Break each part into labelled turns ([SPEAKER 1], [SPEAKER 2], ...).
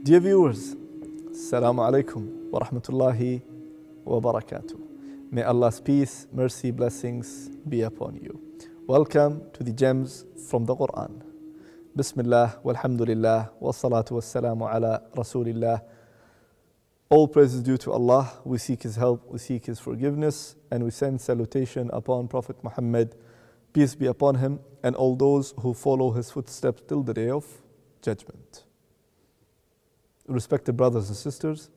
[SPEAKER 1] Dear viewers, Assalamu alaikum wa rahmatullahi wa barakatuh. May Allah's peace, mercy, blessings be upon you. Welcome to the gems from the Quran. Bismillah, walhamdulillah, wa salatu wa salamu ala rasulillah. All praise is due to Allah. We seek His help, we seek His forgiveness, and we send salutation upon Prophet Muhammad, peace be upon him, and all those who follow his footsteps till the day of judgment. Respected brothers and sisters,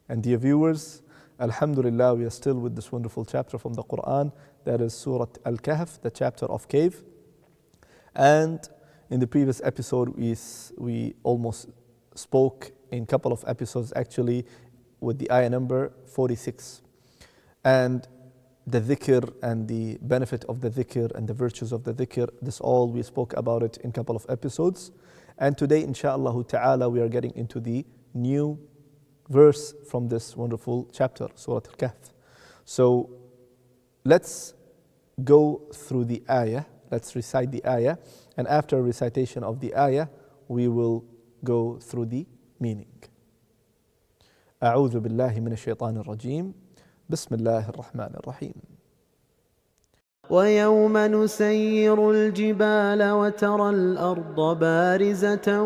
[SPEAKER 1] and dear viewers, Alhamdulillah, we are still with this wonderful chapter from the Quran, that is Surah Al-Kahf, the chapter of cave. And in the previous episode, we almost spoke in a couple of episodes actually with the ayah number 46. And the dhikr and the benefit of the dhikr and the virtues of the dhikr, this all we spoke about it in a couple of episodes. And today, inshaAllah ta'ala, we are getting into the new verse from this wonderful chapter, Surah Al-Kahf. So let's go through the ayah, let's recite the ayah, and after recitation of the ayah, we will go through the meaning. أعوذ بالله من الشيطان الرجيم بسم الله الرحمن الرحيم.
[SPEAKER 2] ويوم نسير الجبال وترى الأرض بارزة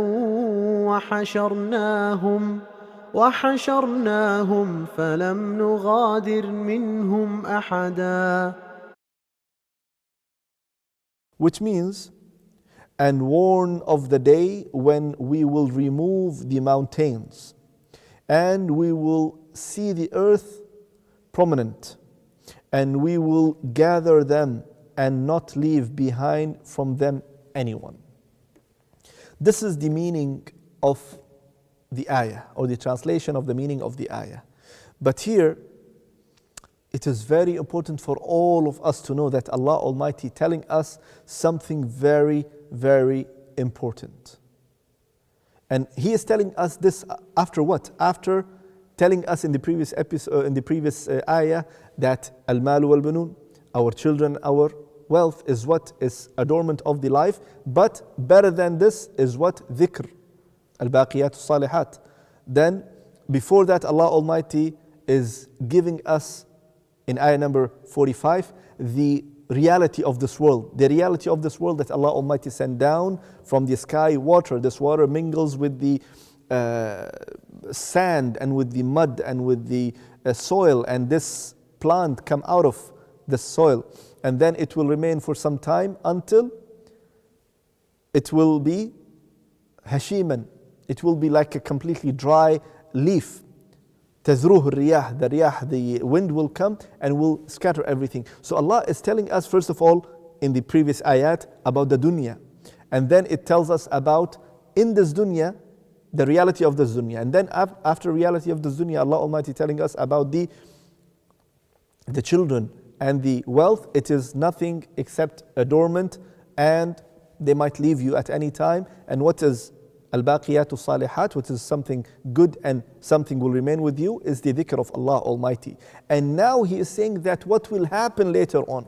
[SPEAKER 2] وحشرناهم فلم نغادر منهم أحدا.
[SPEAKER 1] Which means, and warn of the day when we will remove the mountains and we will see the earth prominent, and we will gather them and not leave behind from them anyone. This is the meaning of the ayah, or the translation of the meaning of the ayah. But here, it is very important for all of us to know that Allah Almighty telling us something very, very important. And He is telling us this after what? After telling us in the previous episode, in the previous ayah, that al-malu wal-banun, our children, our wealth is what is adornment of the life, but better than this is what? Dhikr, al-baqiyat salihat. Then before that, Allah Almighty is giving us in ayah number 45 the reality of this world. The reality of this world that Allah Almighty sent down from the sky water. This water mingles with the sand and with the mud and with the soil, and this plant come out of the soil, and then it will remain for some time until it will be hashiman. It will be like a completely dry leaf. تذروه الرياح, the riyah, the wind will come and will scatter everything. So Allah is telling us first of all in the previous ayat about the dunya, and then it tells us about in this dunya the reality of this dunya, and then after reality of this dunya, Allah Almighty telling us about the children and the wealth. It is nothing except adornment, and they might leave you at any time. And what is al-baqiyatu salihat, which is something good and something will remain with you, is the dhikr of Allah Almighty. And now He is saying that what will happen later on.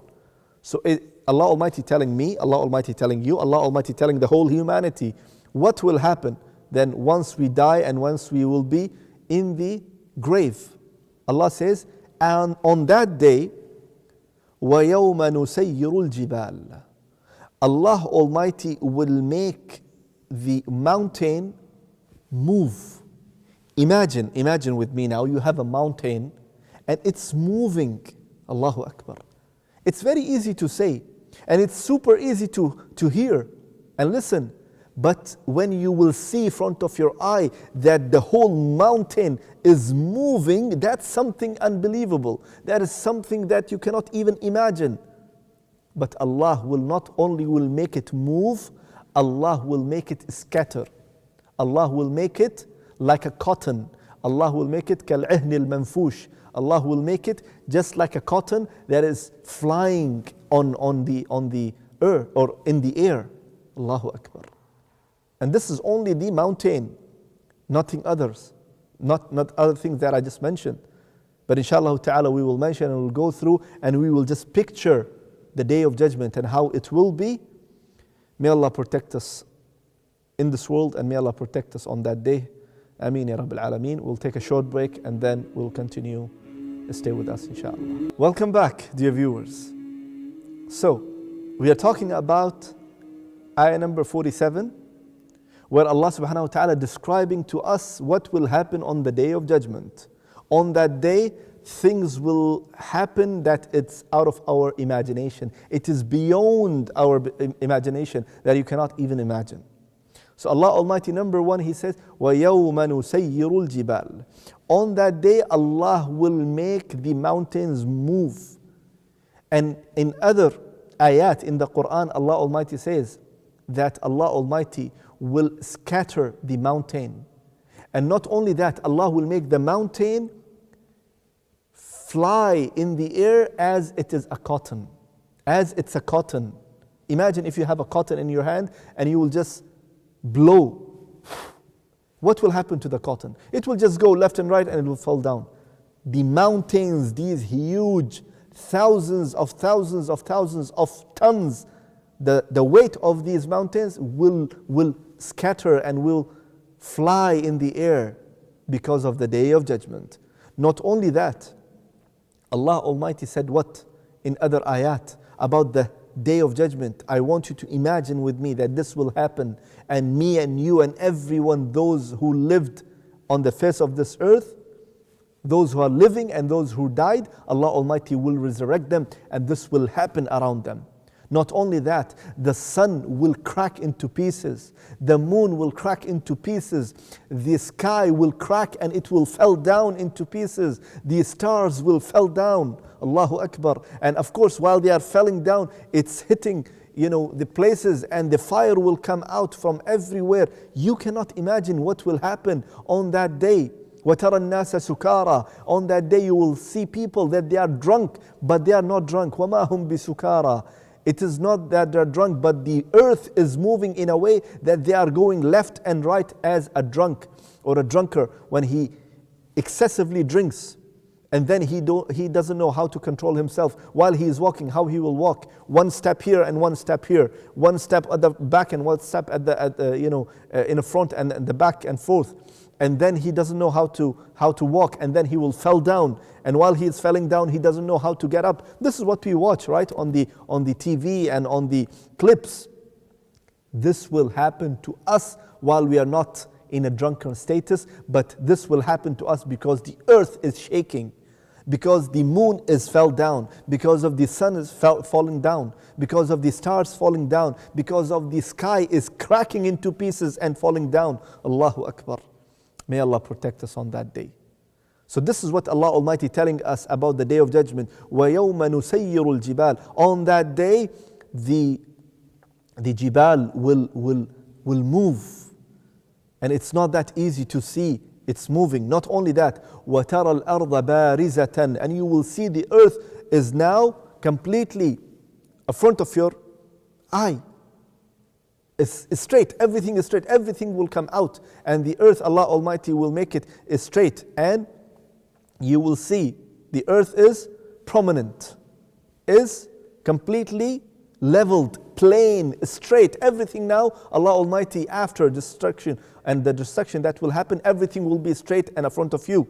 [SPEAKER 1] So Allah Almighty telling me, Allah Almighty telling you, Allah Almighty telling the whole humanity what will happen then once we die and once we will be in the grave. Allah says, and on that day, وَيَوْمَ نُسَيِّرُ الْجِبَالِ, Allah Almighty will make the mountain move. Imagine with me now, you have a mountain and it's moving. Allahu Akbar. It's very easy to say, and it's super easy to hear and listen. But when you will see in front of your eye that the whole mountain is moving, that's something unbelievable. That is something that you cannot even imagine. But Allah will not only will make it move, Allah will make it scatter. Allah will make it like a cotton. Allah will make it كالعهن المنفوش. Allah will make it just like a cotton that is flying on the earth or in the air. Allahu Akbar. And this is only the mountain, nothing others, not other things that I just mentioned. But inshallah ta'ala we will mention and we'll go through and we will just picture the day of judgment and how it will be. May Allah protect us in this world, and may Allah protect us on that day. Ameen ya Rabbil Alameen. We'll take a short break and then we'll continue. Stay with us, inshallah. Welcome back, dear viewers. So, we are talking about ayah number 47, where Allah subhanahu wa ta'ala describing to us what will happen on the day of judgment. On that day, things will happen that it's out of our imagination. It is beyond our imagination that you cannot even imagine. So Allah Almighty, number one, He says, وَيَوْمَ نُسَيِّرُ الْجِبَالِ. On that day, Allah will make the mountains move. And in other ayat in the Quran, Allah Almighty says that Allah Almighty will scatter the mountain. And not only that, Allah will make the mountain fly in the air as it is a cotton. As it's a cotton. Imagine if you have a cotton in your hand and you will just blow. What will happen to the cotton? It will just go left and right and it will fall down. The mountains, these huge thousands of tons, the weight of these mountains will scatter and will fly in the air because of the day of judgment. Not only that, Allah Almighty said what in other ayat about the day of judgment? I want you to imagine with me that this will happen, and me and you and everyone, those who lived on the face of this earth, those who are living and those who died, Allah Almighty will resurrect them, and this will happen around them. Not only that, the sun will crack into pieces, the moon will crack into pieces, the sky will crack and it will fall down into pieces, the stars will fall down. Allahu Akbar. And of course, while they are falling down, it's hitting the places, and the fire will come out from everywhere. You cannot imagine what will happen on that day. وَتَرَى النَّاسَ سُكَارَى. On that day you will see people that they are drunk, but they are not drunk. وَمَا هُمْ بِسُكَارَى. It is not that they're drunk, but the earth is moving in a way that they are going left and right as a drunk or a drunkard when he excessively drinks. And then he doesn't know how to control himself while he is walking, how he will walk. One step here and one step here. One step at the back and one step in the front and the back and forth. And then he doesn't know how to walk, and then he will fall down. And while he is falling down, he doesn't know how to get up. This is what we watch, right, on the TV and on the clips. This will happen to us while we are not in a drunken status, but this will happen to us because the earth is shaking, because the moon is fell down, because of the sun is falling down, because of the stars falling down, because of the sky is cracking into pieces and falling down. Allahu Akbar. May Allah protect us on that day. So this is what Allah Almighty telling us about the day of judgment. وَيَوْمَ نُسَيِّرُ الْجِبَالِ. On that day, the jibal will move. And it's not that easy to see. It's moving. Not only that, وَتَرَى الْأَرْضَ بَارِزَةً. And you will see the earth is now completely in front of your eye. It's straight, everything is straight, everything will come out, and the earth, Allah Almighty will make it straight, and you will see the earth is prominent, is completely leveled, plain, straight, everything now, Allah Almighty, after destruction and the destruction that will happen, everything will be straight and in front of you.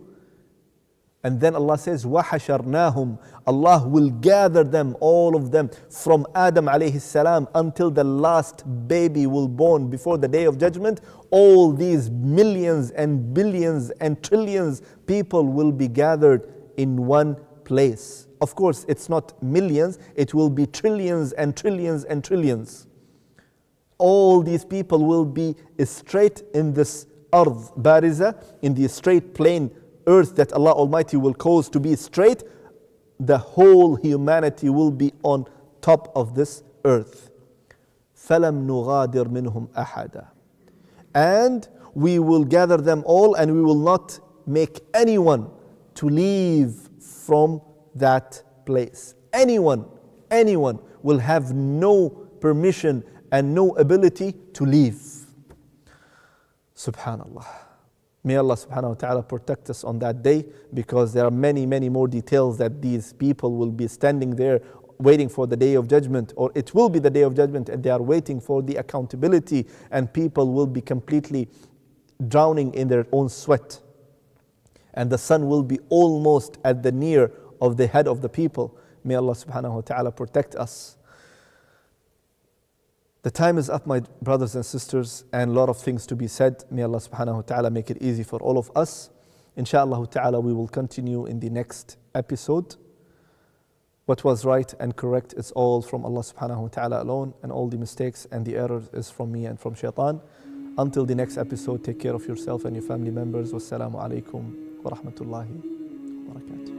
[SPEAKER 1] And then Allah says, وَحَشَرْنَاهُمْ. Allah will gather them, all of them, from Adam alayhi salam until the last baby will born before the day of judgment. All these millions and billions and trillions people will be gathered in one place. Of course, it's not millions, it will be trillions and trillions and trillions. All these people will be straight in this ard, bariza, in the straight plain earth that Allah Almighty will cause to be straight. The whole humanity will be on top of this earth. فَلَمْ نُغَادِرْ مِنْهُمْ أَحَدًا. And we will gather them all, and we will not make anyone to leave from that place. Anyone will have no permission and no ability to leave. Subhanallah. May Allah subhanahu wa ta'ala protect us on that day, because there are many more details that these people will be standing there waiting for the day of judgment, or it will be the day of judgment and they are waiting for the accountability, and people will be completely drowning in their own sweat. And the sun will be almost at the near of the head of the people. May Allah subhanahu wa ta'ala protect us. The time is up, my brothers and sisters, and a lot of things to be said. May Allah subhanahu wa ta'ala make it easy for all of us. Inshallah ta'ala, we will continue in the next episode. What was right and correct is all from Allah subhanahu wa ta'ala alone, and all the mistakes and the errors is from me and from shaitan. Until the next episode, take care of yourself and your family members. Wassalamu alaikum wa rahmatullahi wa barakatuh.